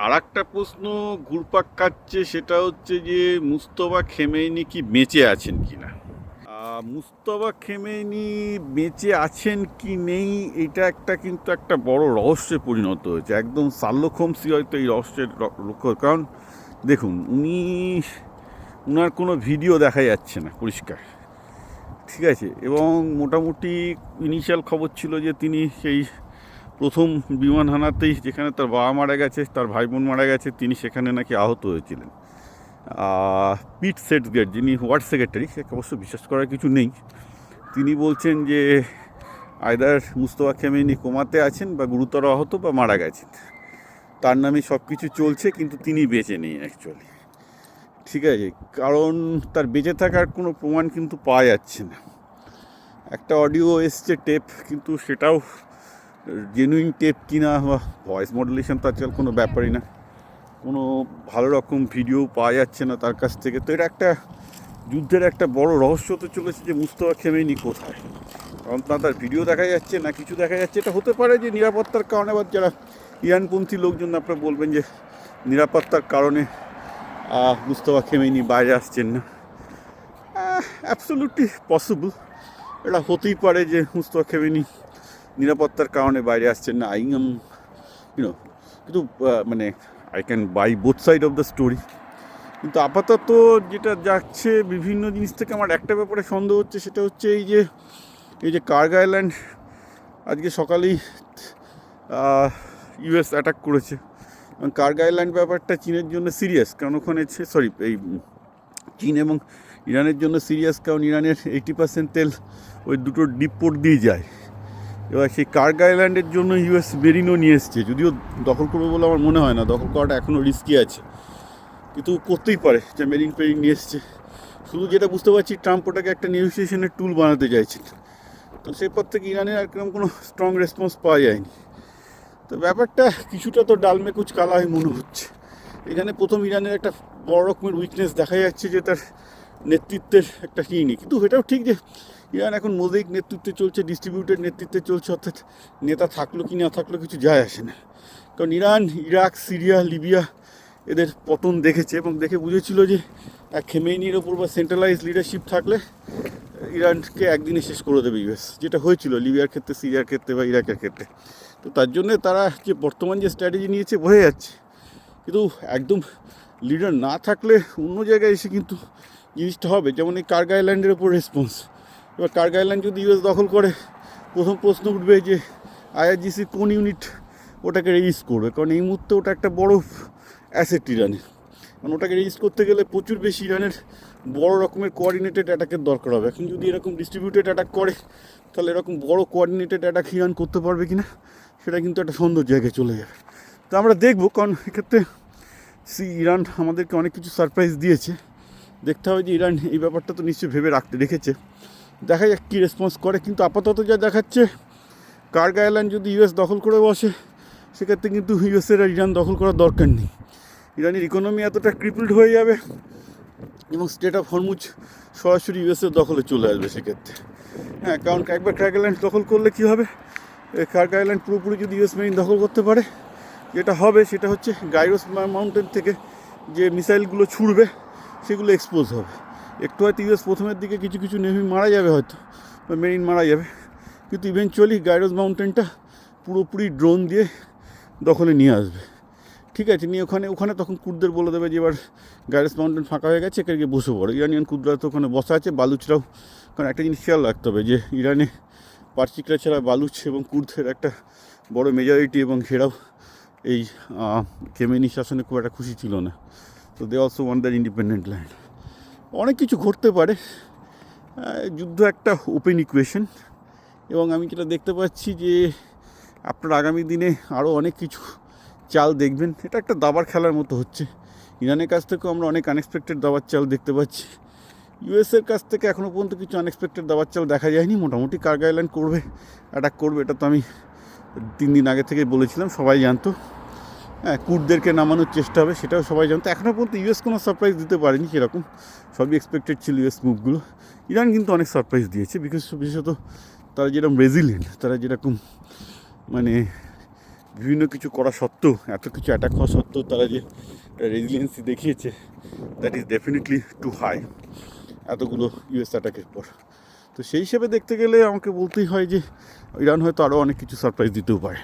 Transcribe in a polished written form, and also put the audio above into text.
আর একটা প্রশ্ন ঘুরপাক খাচ্ছে, সেটা হচ্ছে যে মুস্তফা খেমেনি কি বেঁচে আছেন কি না। মুস্তফা খেমেনি বেঁচে আছেন কি নেই, এটা কিন্তু একটা বড় রহস্যে পরিণত হয়েছে। একদম শার্লক হোমসই হয়তো এই রহস্যের লক্ষ্য। কারণ দেখুন, উনার কোনো ভিডিও দেখা যাচ্ছে না পরিষ্কার, ঠিক আছে। এবং মোটামুটি ইনিশিয়াল খবর ছিল যে তিনি সেই প্রথম বিমান হানাতেই, যেখানে তার বাবা মারা গেছে, তার ভাই বোন মারা গেছে, তিনি সেখানে নাকি আহত হয়েছিলেন। পিট সেটসগেট, যিনি ওয়ার্ড সেক্রেটারি, সে অবশ্য বিশ্বাস করার কিছু নেই, তিনি বলছেন যে আইদার মুস্তফা খেমেনি কোমাতে আছেন বা গুরুতর আহত বা মারা গেছেন, তার নামে সব কিছু চলছে, কিন্তু তিনি বেঁচে নেই অ্যাকচুয়ালি, ঠিক আছে। কারণ তার বেঁচে থাকার কোনো প্রমাণ কিন্তু পাওয়া যাচ্ছে না। একটা অডিও এসছে, টেপ, কিন্তু সেটাও জেনুইন টেপ কিনা বা ভয়েস মডুলেশন তো আজকাল কোনো ব্যাপারই না, কোনো ভালো রকম ভিডিও পাওয়া যাচ্ছে না তার কাছ থেকে। তো এটা একটা যুদ্ধের একটা বড় রহস্য হতে চলেছে যে মুস্তফা খেমেনি কোথায়। কারণ তার ভিডিও দেখা যাচ্ছে না, কিছু দেখা যাচ্ছে। এটা হতে পারে যে নিরাপত্তার কারণে, বা যারা ইরানপন্থী লোকজন আপনারা বলবেন যে নিরাপত্তার কারণে মুস্তফা খেমেনি বাইরে আসছেন না। অ্যাবসলিউটলি পসিবল, এটা হতেই পারে যে মুস্তফা খেমেনি নিরাপত্তার কারণে বাইরে আসছেন না। ইউনো কিন্তু মানে I can buy both side of the story. কিন্তু আপাতত যেটা যাচ্ছে, বিভিন্ন জিনিস থেকে আমার একটা ব্যাপারে সন্দেহ হচ্ছে, সেটা হচ্ছে এই যে কার্গো আইল্যান্ড আজকে সকালেই ইউএস অ্যাটাক করেছে। এবং কার্গো আইল্যান্ড ব্যাপারটা চীনের জন্য সিরিয়াস, কারণ ওখানে চীন এবং ইরানের জন্য সিরিয়াস, কারণ ইরানের 80% তেল ওই দুটো ডিপ পোর্ট দিয়ে যায়। এবার সেই কার্গো আইল্যান্ডের জন্য ইউএস মেরিনও নিয়ে এসছে, যদিও দখল করবে বলে আমার মনে হয় না, দখল করাটা এখনও রিস্কি আছে, কিন্তু করতেই পারে যে মেরিন নিয়ে এসছে। শুধু যেটা বুঝতে পারছি, ট্রাম্প ওটাকে একটা নেগোসিয়েশনের টুল বানাতে চাইছেন। তো সেপর থেকে ইরানের আর কিরকম কোনো স্ট্রং রেসপন্স পাওয়া যায়নি। তো ব্যাপারটা কিছুটা তো ডালমে কুচ কালা হয় মনে হচ্ছে। এখানে প্রথম ইরানের একটা বড় রকমের উইকনেস দেখা যাচ্ছে, যে তার নেতৃত্বের একটা নেই। কিন্তু এটাও ঠিক যে ইরান এখন মোজাইক নেতৃত্বে চলছে, ডিস্ট্রিবিউটেড নেতৃত্বে চলছে, অর্থাৎ নেতা থাকলো কি না থাকলো কিছু যায় আসে না। কারণ ইরান, ইরাক, সিরিয়া, লিবিয়া এদের পতন দেখেছে, এবং দেখে বুঝেছিল যে খেমেনির ওপর বা সেন্ট্রালাইজ লিডারশিপ থাকলে ইরানকে একদিনে শেষ করে দেবে ইউএস, যেটা হয়েছিল লিবিয়ার ক্ষেত্রে, সিরিয়ার ক্ষেত্রে বা ইরাকের ক্ষেত্রে। তো তার জন্যে তারা যে বর্তমান যে স্ট্র্যাটেজি নিয়েছে বোঝা যাচ্ছে। কিন্তু একদম লিডার না থাকলে অন্য জায়গায় এসে কিন্তু জিনিসটা হবে। যেমন এই কার্গো আইল্যান্ডের ওপর রেসপন্স, এবার কার্গো আইল্যান্ড যদি ইউএস দখল করে, প্রথম প্রশ্ন উঠবে যে আইআরজিসি কোন ইউনিট ওটাকে রেজিস্ট করবে, কারণ এই মুহূর্তে ওটা একটা বড় অ্যাসেট ইরানের। কারণ ওটাকে রেজিস্ট করতে গেলে প্রচুর বেশি ইরানের বড় রকমের কোঅর্ডিনেটেড অ্যাটাকের দরকার হবে। এখন যদি এরকম ডিস্ট্রিবিউটেড অ্যাটাক করে, তাহলে এরকম বড় কোঅর্ডিনেটেড অ্যাটাক ইরান করতে পারবে কি না, সেটা কিন্তু একটা সুন্দর জায়গায় চলে যাবে। তো আমরা দেখবো, কারণ এক্ষেত্রে ইরান আমাদেরকে অনেক কিছু সারপ্রাইজ দিয়েছে। দেখতে হবে যে ইরান এই ব্যাপারটা তো নিশ্চয়ই ভেবে রেখেছে, দেখা যাক কী রেসপন্স করে। কিন্তু আপাতত যা দেখাচ্ছে, কার্গো আইল্যান্ড যদি ইউএস দখল করে বসে, সেক্ষেত্রে কিন্তু ইউএসের আর ইরান দখল করার দরকার নেই। ইরানের ইকোনমি এতটা ক্রিপলড হয়ে যাবে, এবং স্টেট অফ হরমুজ সরাসরি ইউএসের দখলে চলে আসবে সেক্ষেত্রে। হ্যাঁ, কারণ একবার কার্গো আইল্যান্ড দখল করলে কী হবে, কার্গো আইল্যান্ড পুরোপুরি যদি ইউএস মেরিন দখল করতে পারে, যেটা হবে সেটা হচ্ছে গাইরোস মাউন্টেন থেকে যে মিসাইলগুলো ছুড়বে সেগুলো এক্সপোজ হবে। একটু হয়তো ইউএস প্রথমের দিকে কিছু কিছু নেভি মারা যাবে, হয়তো বা মেরিন মারা যাবে, কিন্তু ইভেনচুয়ালি গাইরোস মাউন্টেনটা পুরোপুরি ড্রোন দিয়ে দখলে নিয়ে আসবে, ঠিক আছে। নিয়ে ওখানে তখন কুর্দদের বলে দেবে যে এবার গাইরোস মাউন্টেন ফাঁকা হয়ে গেছে, এখানে গিয়ে বসে পড়ো। ইরানিয়ান কুর্দরা তো ওখানে বসা আছে, বালুচরাও। কারণ একটা জিনিস খেয়াল রাখতে হবে যে ইরানে পার্সিকরা ছাড়া বালুচ এবং কুর্দের একটা বড় মেজরিটি, এবং সেরাও এই খেমেনি শাসনে খুব একটা খুশি ছিল না। তো they also want their independent land. অনেক কিছু ঘটতে পারে, যুদ্ধ একটা ওপেন ইকুয়েশন। এবং আমি যেটা দেখতে পাচ্ছি যে আপনার আগামী দিনে আরও অনেক কিছু চাল দেখবেন। এটা একটা দাবার খেলার মতো হচ্ছে। ইরানের কাছ থেকেও আমরা অনেক আনএক্সপেক্টেড দাবার চাল দেখতে পাচ্ছি। ইউএসের কাছ থেকে এখনও পর্যন্ত কিছু আনএক্সপেক্টেড দাবার চাল দেখা যায়নি। মোটামুটি কার্গো আইল্যান্ড অ্যাটাক করবে, এটা তো আমি 3 দিন আগে থেকে বলেছিলাম, সবাই জানতো। হ্যাঁ, কুর্দদেরকে নামানোর চেষ্টা হবে, সেটাও সবাই জানতো। এখনও পর্যন্ত ইউএস কোনো সারপ্রাইজ দিতে পারেনি সেরকম, সবই এক্সপেক্টেড ছিল ইউএস মুভগুলো। ইরান কিন্তু অনেক সারপ্রাইজ দিয়েছে, বিশেষত তারা যেরকম রেজিলিয়েন্ট, তারা যেরকম মানে বিভিন্ন কিছু করা সত্ত্বেও, এত কিছু অ্যাটাক হওয়া সত্ত্বেও তারা যে রেজিলিয়েন্সি দেখিয়েছে, that is definitely too high এতগুলো ইউএস অ্যাটাকের পর। তো সেই হিসেবে দেখতে গেলে আমাকে বলতেই হয় যে ইরান হয়তো আরও অনেক কিছু সারপ্রাইজ দিতেও পারে।